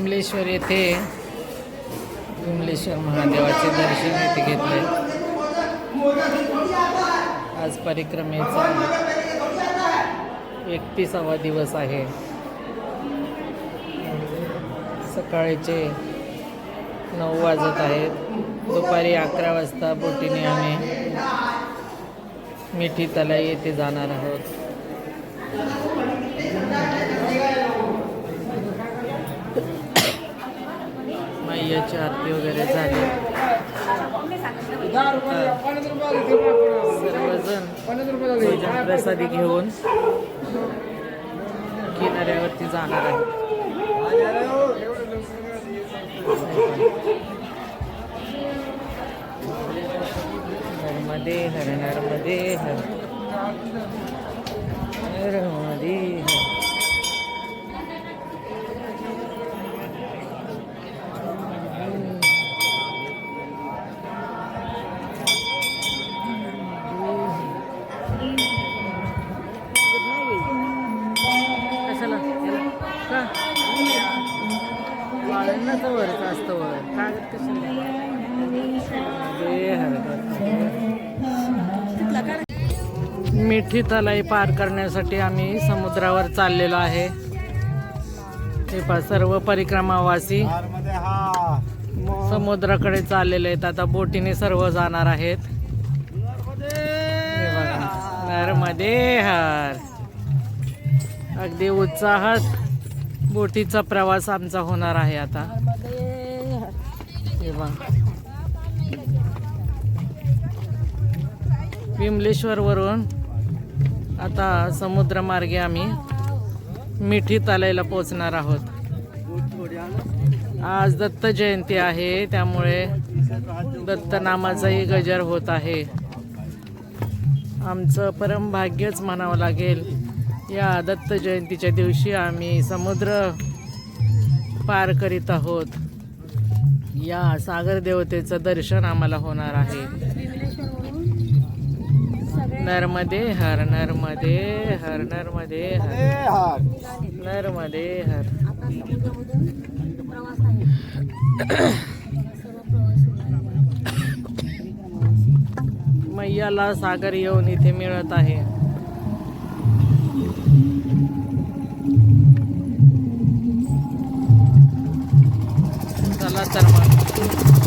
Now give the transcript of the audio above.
विमलेश्वर येथे विमलेश्वर महादेवाचे दर्शन इथे घेतले। आज परिक्रमेचा 31वा दिवस आहे। सकाळचे 9 वाजत आहेत। दुपारी 11 वाजता बोटीने आम्ही मिठी तलाई येथे जाणार आहोत। मैयाची आरती वगैरे झाली। सर्वजण भोजन प्रसादी घेऊन किनाऱ्यावरती जाणार आहे। नर्मदे हर नर्मदे हर नर्मदे हर। कशाला का वाळण्याचं वरचं असतं वर कागद कशाला मिठी तलाई पार करण्यासाठी आम्ही समुद्रावर चाललेलो आहे। हे पहा सर्व परिक्रमावासी समुद्राकडे चाललेले आहेत। आता बोटीने सर्व जाणार आहेत। हे बघा नर्मदे हर। अगदी उत्साहात बोटीचा प्रवास आमचा होणार आहे आता। हे बघा विमलेश्वर वरून आता समुद्रमार्गे आम्ही मिठी तलाईला पोहोचणार आहोत। आज दत्त जयंती आहे, त्यामुळे दत्त नामाचाही गजर होत आहे। आमचं परम भाग्यच म्हणावं लागेल। या दत्त जयंतीच्या दिवशी आम्ही समुद्र पार करीत आहोत। या सागर देवतेचं दर्शन आम्हाला होणार आहे। नर्मदे हर नर्मदे हर नर्मदे हर नर्मदे हर। मैयाला सागर येऊन इथे मिळत आहे। चला तर मग